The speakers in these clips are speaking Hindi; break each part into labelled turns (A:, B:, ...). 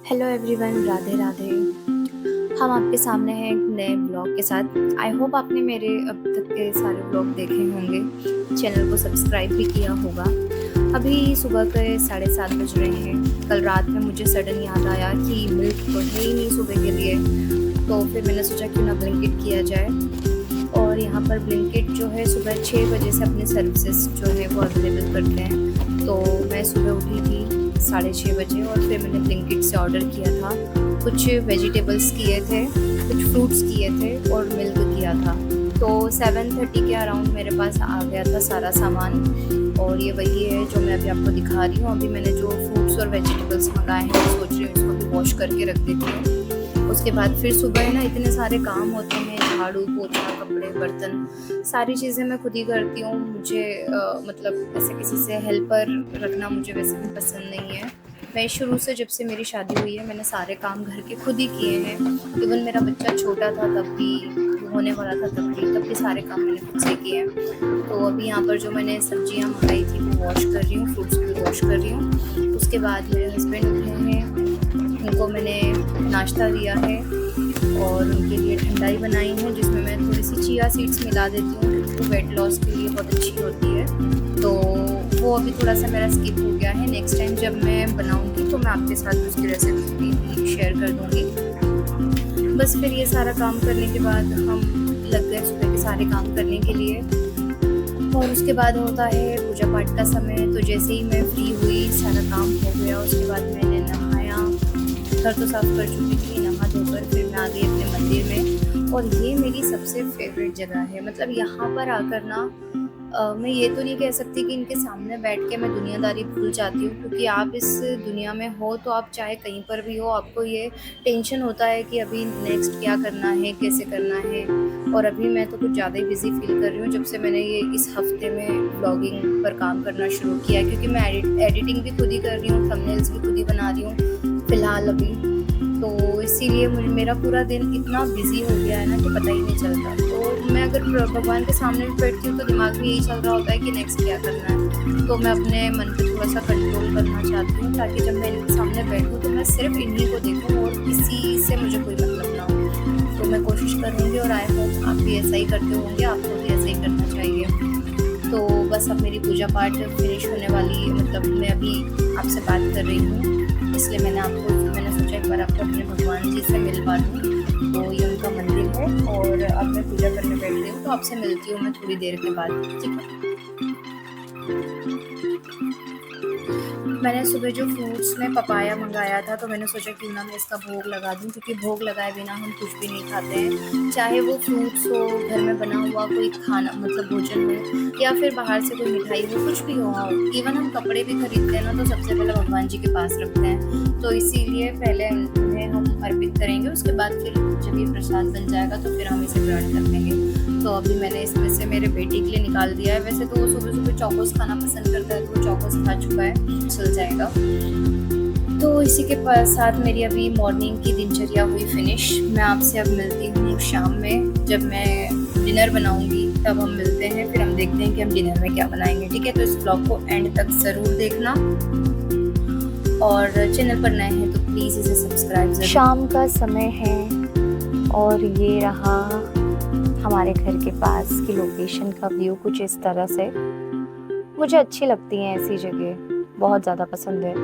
A: Hello everyone, Radhe Radhe. हम आपके सामने हैं एक नए ब्लॉग के साथ। आई होप आपने मेरे अब तक के सारे ब्लॉग देखे होंगे, चैनल को सब्सक्राइब भी किया होगा। अभी सुबह के 7:30 बज रहे हैं। कल रात में मुझे सडन याद आया कि मिल्क तो है ही नहीं सुबह के लिए, तो फिर मैंने सोचा क्यों ना ब्लिंकिट किया जाए। और यहाँ पर ब्लिंकिट जो है सुबह 6 बजे से अपने सर्विसेज जो है वो अवेलेबल करते हैं। तो मैं सुबह उठी थी 6:30 बजे और फिर मैंने ब्लिंकिट से ऑर्डर किया था। कुछ वेजिटेबल्स किए थे, कुछ फ्रूट्स किए थे और मिल्क किया था। तो 7:30 के अराउंड मेरे पास आ गया था सारा सामान। और ये वही है जो मैं अभी आपको दिखा रही हूँ। अभी मैंने जो फ्रूट्स और वेजिटेबल्स मंगाए हैं, मैं सोच रही हूँ इसको भी वॉश करके रख देती हूँ। उसके बाद फिर सुबह है ना, इतने सारे काम होते हैं, झाड़ू पोछा कपड़े बर्तन सारी चीज़ें मैं खुद ही करती हूँ। मुझे मतलब ऐसे किसी से हेल्पर रखना मुझे वैसे भी पसंद नहीं है। मैं शुरू से जब से मेरी शादी हुई है मैंने सारे काम घर के खुद ही किए हैं। इवन मेरा बच्चा छोटा था तब भी, होने वाला था तब भी सारे काम मैंने खुद से किए हैं। तो अभी यहाँ पर जो मैंने सब्जियाँ मंगाई थी वो वॉश कर रही हूँ, फ्रूट्स भी वॉश कर रही हूँ। उसके बाद मेरे हस्बैंड उठे हैं, उनको मैंने नाश्ता दिया है और उनके लिए ठंडाई बनाई है जिसमें मैं थोड़ी सी चिया सीड्स मिला देती हूँ क्योंकि वो वेट लॉस के लिए बहुत अच्छी होती है। तो वो अभी थोड़ा सा मेरा स्किप हो गया है। नेक्स्ट टाइम जब मैं बनाऊँगी तो मैं आपके साथ उसकी रेसिपी भी शेयर कर दूँगी। बस फिर ये सारा काम करने के बाद हम लग गए सुबह के सारे काम करने के लिए। और उसके बाद होता है पूजा पाठ का समय। तो जैसे ही मैं फ्री हुई सारा काम हो गया, उसके बाद मैंने नहाया, घर तो साफ कर चुकी थी, नहा धोकर फिर मैं आ गई अपने मंदिर में। और ये मेरी सबसे फेवरेट जगह है। मतलब यहाँ पर आकर ना मैं ये तो नहीं कह सकती कि इनके सामने बैठ के मैं दुनियादारी भूल जाती हूँ, क्योंकि आप इस दुनिया में हो तो आप चाहे कहीं पर भी हो, आपको ये टेंशन होता है कि अभी नेक्स्ट क्या करना है, कैसे करना है। और अभी मैं तो कुछ ज़्यादा ही बिज़ी फील कर रही हूँ जब से मैंने ये इस हफ्ते में ब्लॉगिंग पर काम करना शुरू किया है, क्योंकि मैं एडिटिंग भी खुद ही कर रही हूँ, थंबनेल्स भी खुद ही बना रही हूँ फ़िलहाल अभी। तो इसीलिए मुझे मेरा पूरा दिन इतना बिज़ी हो गया है ना कि पता ही नहीं चलता। तो मैं अगर भगवान के सामने भी बैठती हूँ तो दिमाग में यही चल रहा होता है कि नेक्स्ट क्या करना है। तो मैं अपने मन पे थोड़ा सा कंट्रोल करना चाहती हूँ ताकि जब मैं इनके सामने बैठूँ तो मैं सिर्फ इन्हीं को देखूँ और किसी से मुझे कोई मतलब ना हो। तो मैं कोशिश करूँगी और आई होप आप भी ऐसा ही करते होंगे, आपको भी ऐसा ही करना चाहिए। तो बस अब मेरी पूजा पाठ फिनिश होने वाली है। मतलब मैं अभी आपसे बात कर रही हूँ इसलिए मैंने सोचा एक बार आपको अपने भगवान जी से मिलवा दूँ। तो ये उनका मंदिर है और अब मैं पूजा करने बैठ रही हूँ, तो आपसे मिलती हूँ मैं थोड़ी देर के बाद, ठीक है। मैंने सुबह जो फ्रूट्स में पपाया मंगाया था तो मैंने सोचा क्यों ना मैं इसका भोग लगा दूं, क्योंकि भोग लगाए बिना हम कुछ भी नहीं खाते हैं। चाहे वो फ्रूट्स हो, घर में बना हुआ कोई खाना मतलब भोजन हो, या फिर बाहर से कोई मिठाई हो, कुछ भी हो। इवन हम कपड़े भी खरीदते हैं ना तो सबसे पहले भगवान जी के पास रखते हैं। तो इसीलिए पहले उन्हें हम अर्पित करेंगे, उसके बाद फिर जब ये प्रसाद बन जाएगा तो फिर हम इसे ग्रहण कर लेंगे। तो अभी मैंने इसमें से मेरे बेटे के लिए निकाल दिया है। वैसे तो वो सुबह सुबह चौकोस खाना पसंद करता है तो वो चौकोस खा चुका है, चल जाएगा। तो इसी के साथ मेरी अभी मॉर्निंग की दिनचर्या हुई फिनिश। मैं आपसे अब मिलती हूँ शाम में, जब मैं डिनर बनाऊंगी तब हम मिलते हैं। फिर हम देखते हैं कि हम डिनर में क्या बनाएंगे, ठीक है। तो इस ब्लॉग को एंड तक ज़रूर देखना और चैनल पर नए हैं तो प्लीज़ इसे सब्सक्राइब ज़रूर। शाम का समय है और ये रहा हमारे घर के पास की लोकेशन का व्यू कुछ इस तरह से। मुझे अच्छी लगती हैं ऐसी जगह, बहुत ज़्यादा पसंद है।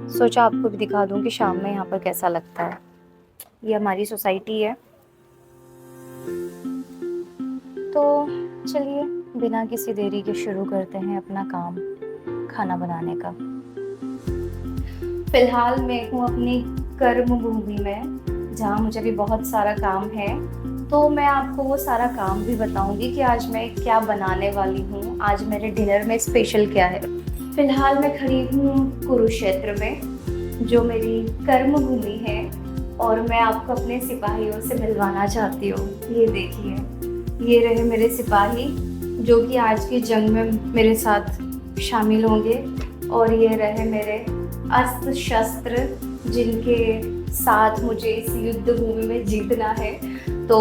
A: सोचा आपको भी दिखा दूं कि शाम में यहाँ पर कैसा लगता है। ये हमारी सोसाइटी है। तो चलिए बिना किसी देरी के शुरू करते हैं अपना काम, खाना बनाने का। फिलहाल मैं हूँ अपनी कर्म भूमि में, जहाँ मुझे भी बहुत सारा काम है। तो मैं आपको वो सारा काम भी बताऊंगी कि आज मैं क्या बनाने वाली हूँ, आज मेरे डिनर में स्पेशल क्या है। फिलहाल मैं खड़ी हूँ कुरुक्षेत्र में, जो मेरी कर्म भूमि है, और मैं आपको अपने सिपाहियों से मिलवाना चाहती हूँ। ये देखिए, ये रहे मेरे सिपाही जो कि आज की जंग में मेरे साथ शामिल होंगे, और ये रहे मेरे अस्त्र शस्त्र जिनके साथ मुझे इस युद्ध भूमि में जीतना है। तो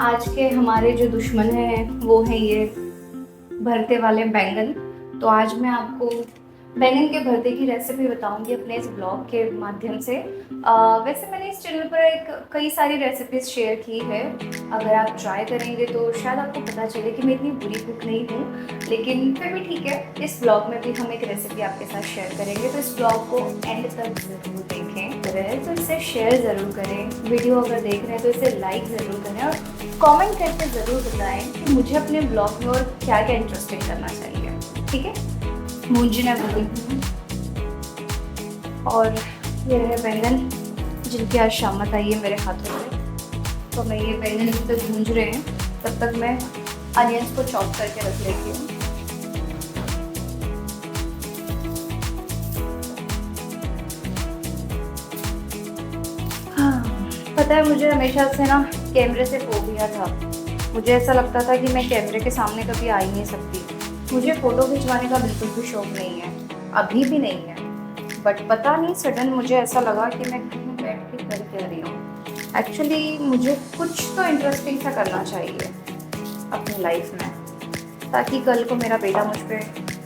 A: आज के हमारे जो दुश्मन हैं वो हैं ये भरते वाले बैंगन। तो आज मैं आपको बैंगन के भरते की रेसिपी बताऊंगी अपने इस ब्लॉग के माध्यम से। वैसे मैंने इस चैनल पर एक कई सारी रेसिपीज शेयर की है। अगर आप ट्राई करेंगे तो शायद आपको पता चले कि मैं इतनी बुरी कुक नहीं हूँ, लेकिन फिर भी ठीक है। इस ब्लॉग में भी हम एक रेसिपी आपके साथ शेयर करेंगे, तो इस ब्लॉग को एंड तक ज़रूर देखें। तो इसे शेयर ज़रूर करें। वीडियो अगर देख रहे हैं तो इसे लाइक ज़रूर करें और कमेंट करके ज़रूर बताएं कि मुझे अपने ब्लॉग में और क्या क्या इंटरेस्टिंग करना चाहिए। ठीक है, मूंजना बनी और ये रहे बैंगन जिनकी आज शामत आई है मेरे हाथों में। तो मैं ये बैंगन जब तक भूंज रहे हैं तब तक मैं अनियंस को चॉप करके रख लेती हूँ। हाँ, पता है मुझे हमेशा से ना कैमरे से फोबिया था। मुझे ऐसा लगता था कि मैं कैमरे के सामने कभी आ ही नहीं सकती। मुझे फ़ोटो खिंचवाने का बिल्कुल भी शौक नहीं है, अभी भी नहीं है। बट पता नहीं सडन मुझे ऐसा लगा कि मैं कहीं बैठ के कर क्या रही हूँ। एक्चुअली मुझे कुछ तो इंटरेस्टिंग सा करना चाहिए अपनी लाइफ में, ताकि कल को मेरा बेटा मुझ पर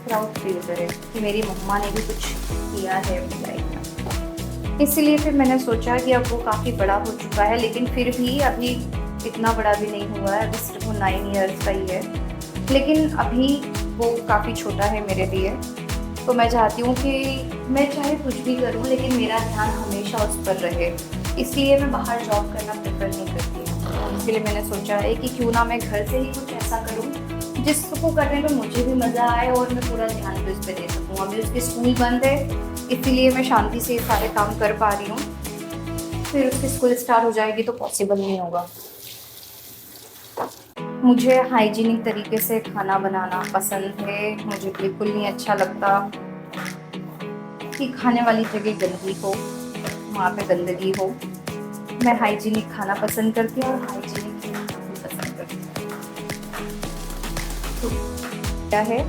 A: प्राउड फील करे कि मेरी मम्मा ने भी कुछ किया है अपनी लाइफ में। इसीलिए फिर मैंने सोचा कि अब वो काफ़ी बड़ा हो चुका है, लेकिन फिर भी अभी इतना बड़ा भी नहीं हुआ है, अभी सिर्फ वो 9 ईयर्स का ही है, लेकिन अभी वो काफ़ी छोटा है मेरे लिए। तो मैं चाहती हूँ कि मैं चाहे कुछ भी करूँ लेकिन मेरा ध्यान हमेशा उस पर रहे। इसलिए मैं बाहर जॉब करना प्रेफर नहीं करती। इसलिए मैंने सोचा है कि क्यों ना मैं घर से ही कुछ ऐसा करूँ जिसको करने में मुझे भी मज़ा आए और मैं पूरा ध्यान भी उस पर दे सकूँ। अभी उसके स्कूल बंद है, इसीलिए मैं शांति से सारे काम कर पा रही हूँ। फिर उसकी स्कूल स्टार्ट हो जाएगी तो पॉसिबल नहीं होगा। मुझे हाइजीनिक तरीके से खाना बनाना पसंद है। मुझे बिल्कुल नहीं अच्छा लगता कि खाने वाली जगह गंदी हो, वहाँ पे गंदगी हो। मैं हाइजीनिक खाना पसंद करती हूँ और हाइजीनिक खाना भी पसंद करती हूँ। तो क्या है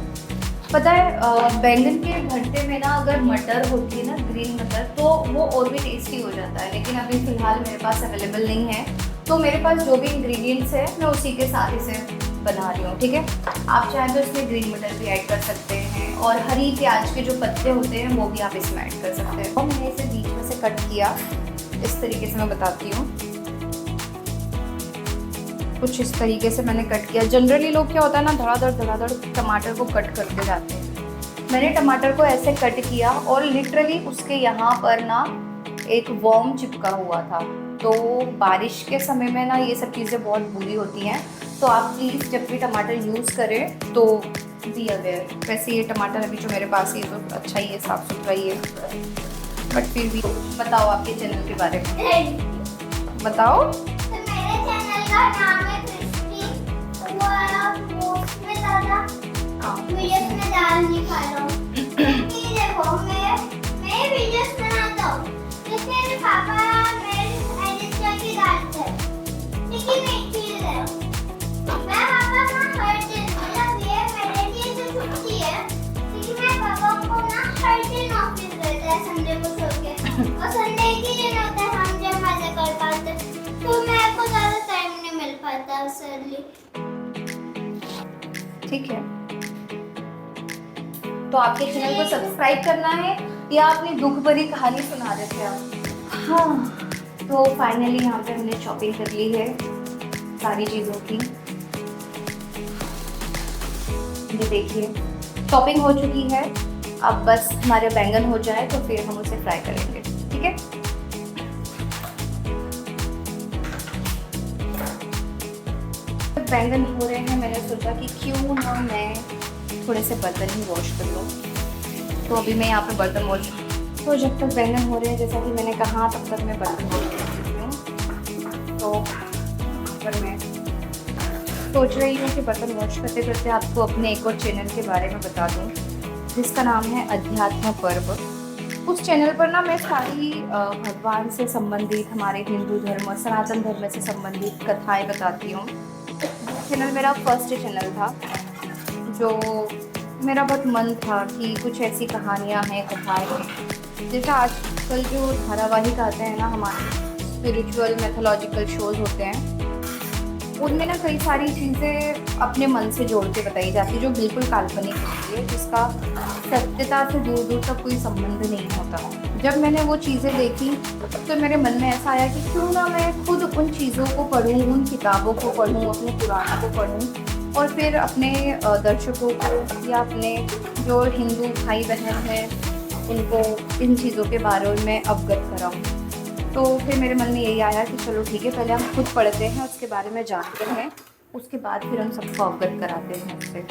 A: पता है, बैंगन के भरते में ना अगर मटर होती है ना, ग्रीन मटर, तो वो और भी टेस्टी हो जाता है। लेकिन अभी फ़िलहाल मेरे पास अवेलेबल नहीं है, तो मेरे पास जो भी इंग्रेडिएंट्स है मैं उसी के साथ इसे बना रही हूँ। ठीक है, आप चाहें तो इसमें ग्रीन मटर भी ऐड कर सकते हैं और हरी प्याज के जो पत्ते होते हैं वो भी आप इसमें ऐड कर सकते हैं। और मैंने इसे बीच में से कट किया, इस तरीके से मैं बताती हूँ। कुछ इस तरीके से मैंने कट किया। जनरली लोग क्या होता है ना, धड़ाधड़ टमाटर को कट करते जाते हैं। मैंने टमाटर को ऐसे कट किया और लिटरली उसके यहाँ पर ना एक वर्म चिपका हुआ था। तो बारिश के समय में ना ये सब चीज़ें बहुत बुरी होती हैं, तो आप प्लीज़ जब भी टमाटर यूज़ करें तो बी अवेयर। वैसे ये टमाटर अभी जो मेरे पास है तो अच्छा ही है, साफ़ सुथरा ही है, बट फिर भी बताओ आपके चैनल के बारे में बताओ।
B: का नाम है क्रिस्पी। वो आप पोस्ट में ज़्यादा वीडियोस में डाल नहीं पा रहा हूँ। ये देखो मैं वीडियोस बनाता हूँ, लेकिन मेरे पापा मेरे एडिट करके डालते हैं। लेकिन एक चीज़ है, मैं पापा ना हर दिन, मतलब ये मेरे लिए तो छुट्टी है, लेकिन मैं पापा को ना हर दिन ऑफिस रहता है संडे को छोड़ के, और संडे के दिन होता है हम जब मज़े कर पाते, तो मेरे को ज़्यादा मिल पाता है उससे।
A: ठीक है, तो आपके चैनल को सब्सक्राइब करना है या अपनी दुख भरी कहानी सुना रहे थे आप? हाँ, तो फाइनली यहाँ पे हमने शॉपिंग कर ली है सारी चीज़ों की। ये देखिए शॉपिंग हो चुकी है। अब बस हमारे बैंगन हो जाए तो फिर हम उसे फ्राई करेंगे। ठीक है, बैंगन हो रहे हैं, मैंने सोचा कि क्यों ना मैं थोड़े से बर्तन ही वॉश कर लूँ। तो अभी मैं यहाँ पे बर्तन वॉश, तो जब तक बैंगन हो रहे हैं जैसा कि मैंने कहा तब तक मैं बर्तन वॉश कर देती हूँ। तो पर मैं सोच रही हूँ कि बर्तन वॉश करते करते आपको अपने एक और चैनल के बारे में बता दूँ जिसका नाम है अध्यात्म पर्व। उस चैनल पर ना मैं सारी भगवान से संबंधित, हमारे हिंदू धर्म, सनातन धर्म से संबंधित कथाएँ बताती हूँ। चैनल मेरा फर्स्ट चैनल था, जो मेरा बहुत मन था कि कुछ ऐसी कहानियाँ हैं, कथाएँ हैं, जैसा आजकल जो धारावाहिक आते हैं ना, हमारे स्पिरिचुअल मैथोलॉजिकल शोज़ होते हैं, उनमें ना कई सारी चीज़ें अपने मन से जोड़ के बताई जाती है जो बिल्कुल काल्पनिक होती है, जिसका सत्यता से दूर दूर तक कोई संबंध नहीं होता। जब मैंने वो चीज़ें देखी तो मेरे मन में ऐसा आया कि क्यों ना मैं खुद उन चीज़ों को पढूँ, उन किताबों को पढूँ, अपने पुराणों को पढूँ और फिर अपने दर्शकों को या अपने जो हिंदू भाई बहन हैं उनको इन चीज़ों के बारे में अवगत कराऊँ। तो फिर मेरे मन में यही आया कि चलो ठीक है, पहले हम खुद पढ़ते हैं, उसके बारे में जानते हैं, उसके बाद फिर हम सबको अवगत कराते हैं उससे।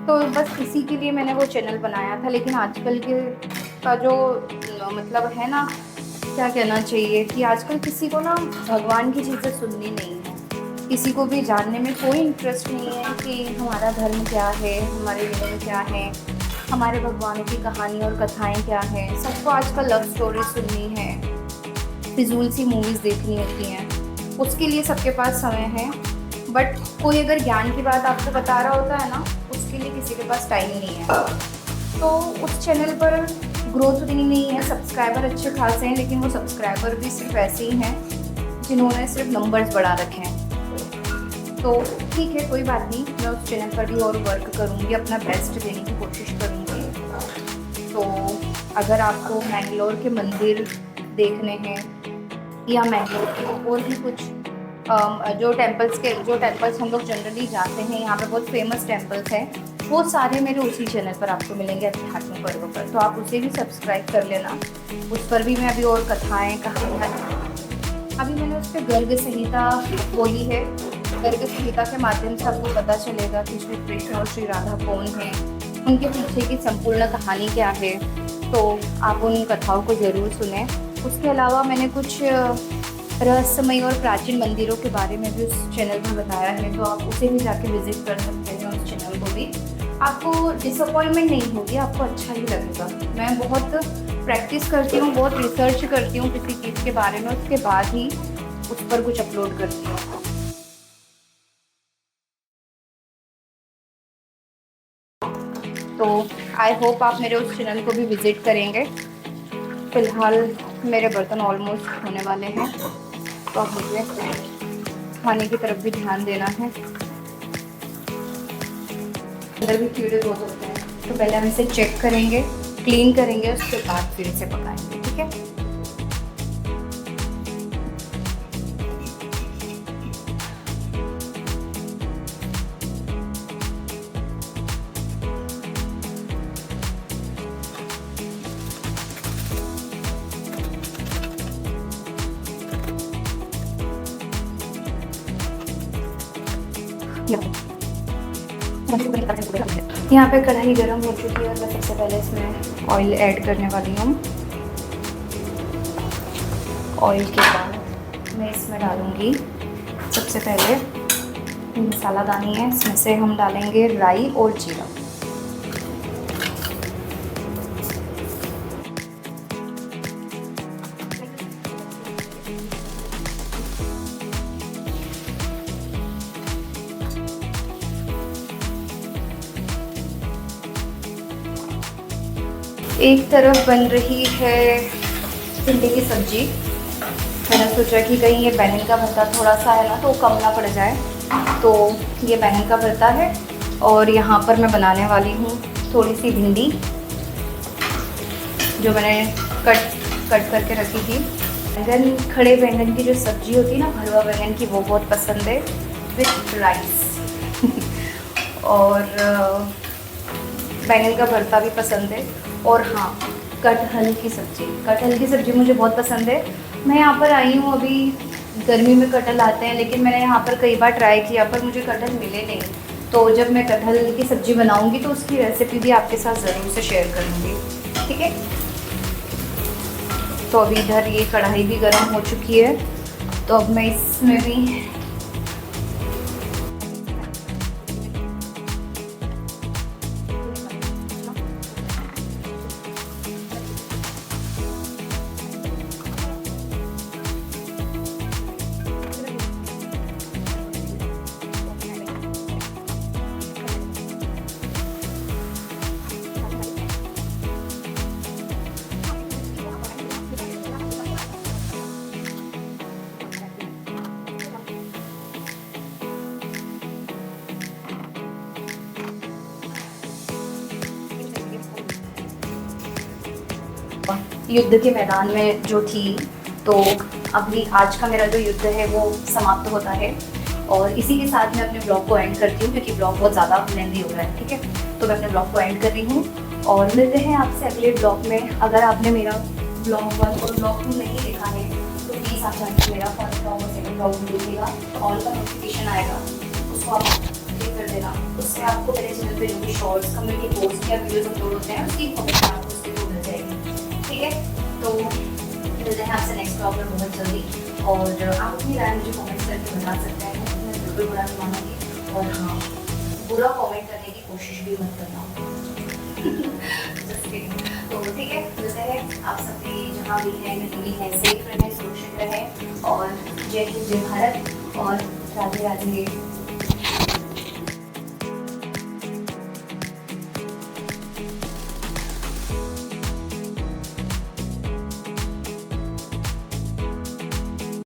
A: तो बस इसी के लिए मैंने वो चैनल बनाया था। लेकिन आजकल के का जो मतलब है ना, क्या कहना चाहिए कि आजकल किसी को ना भगवान की चीज़ें सुननी नहीं है, किसी को भी जानने में कोई इंटरेस्ट नहीं है कि हमारा धर्म क्या है, हमारे नियम क्या है, हमारे भगवानों की कहानी और कथाएँ क्या हैं। सबको आजकल लव स्टोरी सुननी है, फिजूल सी मूवीज़ देखनी होती हैं, उसके लिए सबके पास समय है। बट कोई अगर ज्ञान की बात आपको बता रहा होता है ना, उसके लिए किसी के पास टाइम नहीं है। तो उस चैनल पर ग्रोथ उतनी नहीं है, सब्सक्राइबर अच्छे खासे हैं, लेकिन वो सब्सक्राइबर भी सिर्फ ऐसे ही हैं जिन्होंने सिर्फ नंबर्स बढ़ा रखे हैं। तो ठीक है, कोई बात नहीं, मैं उस चैनल पर भी और वर्क करूँगी, अपना बेस्ट देने की कोशिश करूँगी। तो अगर आपको मैंगलोर के मंदिर देखने हैं या मैंगलोर के और भी कुछ जो टेम्पल्स हम लोग जनरली जाते हैं, यहाँ पे बहुत फेमस टेम्पल्स हैं, वो सारे मेरे उसी चैनल पर आपको मिलेंगे, अध्यात्म पर्व पर। तो आप उसे भी सब्सक्राइब कर लेना, उस पर भी मैं अभी और कथाएँ कहानियाँ, अभी मैंने उस पर गर्ग संहिता बोली है। गर्ग संहिता के माध्यम से आपको पता चलेगा कि श्री कृष्ण और श्री राधा कौन हैं, उनके पीछे की संपूर्ण कहानी क्या है। तो आप उन कथाओं को ज़रूर सुनें। उसके अलावा मैंने कुछ रहस्यमय और प्राचीन मंदिरों के बारे में भी उस चैनल में बताया है, तो आप उसे भी जाके विजिट कर सकते हैं, उस चैनल को भी। आपको डिसअपॉइंटमेंट नहीं होगी, आपको अच्छा ही लगेगा। मैं बहुत प्रैक्टिस करती हूँ, बहुत रिसर्च करती हूँ किसी चीज़ के बारे में, उसके बाद ही उस पर कुछ अपलोड करती हूँ। तो आई होप आप मेरे उस चैनल को भी विज़िट करेंगे। फ़िलहाल मेरे बर्तन ऑलमोस्ट होने वाले हैं, तो अब मुझे खाने की तरफ भी ध्यान देना है। अंदर भी कीड़े बहुत होते हैं, तो पहले हम इसे चेक करेंगे, क्लीन करेंगे, उसके बाद फिर इसे पकाएंगे, ठीक है। यहाँ पे कढ़ाई गरम हो चुकी है और मैं सबसे पहले इसमें ऑयल ऐड करने वाली हूँ। ऑयल के बाद मैं इसमें डालूँगी सबसे पहले मसाला दानी है, इसमें से हम डालेंगे राई और जीरा। एक तरफ बन रही है भिंडी की सब्जी। मैंने सोचा कि कहीं ये बैंगन का भरता थोड़ा सा है ना तो कम ना पड़ जाए, तो ये बैंगन का भरता है। और यहाँ पर मैं बनाने वाली हूँ थोड़ी सी भिंडी जो मैंने कट करके रखी थी। बैंगन, खड़े बैंगन की जो सब्ज़ी होती है ना, भरवा बैंगन की, वो बहुत पसंद है विथ राइस और बैंगन का भरता भी पसंद है। और हाँ, कटहल की सब्ज़ी मुझे बहुत पसंद है। मैं यहाँ पर आई हूँ, अभी गर्मी में कटहल आते हैं, लेकिन मैंने यहाँ पर कई बार ट्राई किया पर मुझे कटहल मिले नहीं। तो जब मैं कटहल की सब्ज़ी बनाऊँगी तो उसकी रेसिपी भी आपके साथ ज़रूर से शेयर करूँगी, ठीक है। तो अभी इधर ये कढ़ाई भी गर्म हो चुकी है, तो अब मैं इसमें भी युद्ध के मैदान में जो थी, तो अभी आज का मेरा जो युद्ध है वो समाप्त होता है। और इसी के साथ मैं अपने ब्लॉग को एंड करती हूँ, क्योंकि ब्लॉग बहुत ज़्यादा लेंदी हो रहा है, ठीक है। तो मैं अपने ब्लॉग को एंड कर रही हूँ और मिलते हैं आपसे अगले ब्लॉग में। अगर आपने मेरा ब्लॉग 1 और ब्लॉग 2 नहीं देखा है तो प्लीज़ आप जाके मेरा फर्स्ट ब्लॉग और सेकंड ब्लॉग भी देखिएगा। ऑल का नोटिफिकेशन आएगा, उसको आप क्लिक कर देना। उससे आपको मेरे चैनल पे जो भी शॉर्ट्स, कम्युनिटी पोस्ट या वीडियोस अपलोड होते हैं उसकी इन्फॉर्मेशन आपको उसके थ्रू मिल जाएगी, ठीक है। तो मिलते हैं आपसे नेक्स्ट ब्लॉग में बहुत जल्दी। और आप अपनी राय मुझे कमेंट्स करके बता सकते हैं, मैं बिल्कुल बुरा नहीं मानूंगी। और हाँ, बुरा कमेंट करने की कोशिश भी मत करना। तो ठीक है, मिलते हैं आप सभी जहाँ भी हैं, मिली हैं, सेफ रहें, सुरक्षित रहें। और जय हिंद, जय भारत और राधे राधे।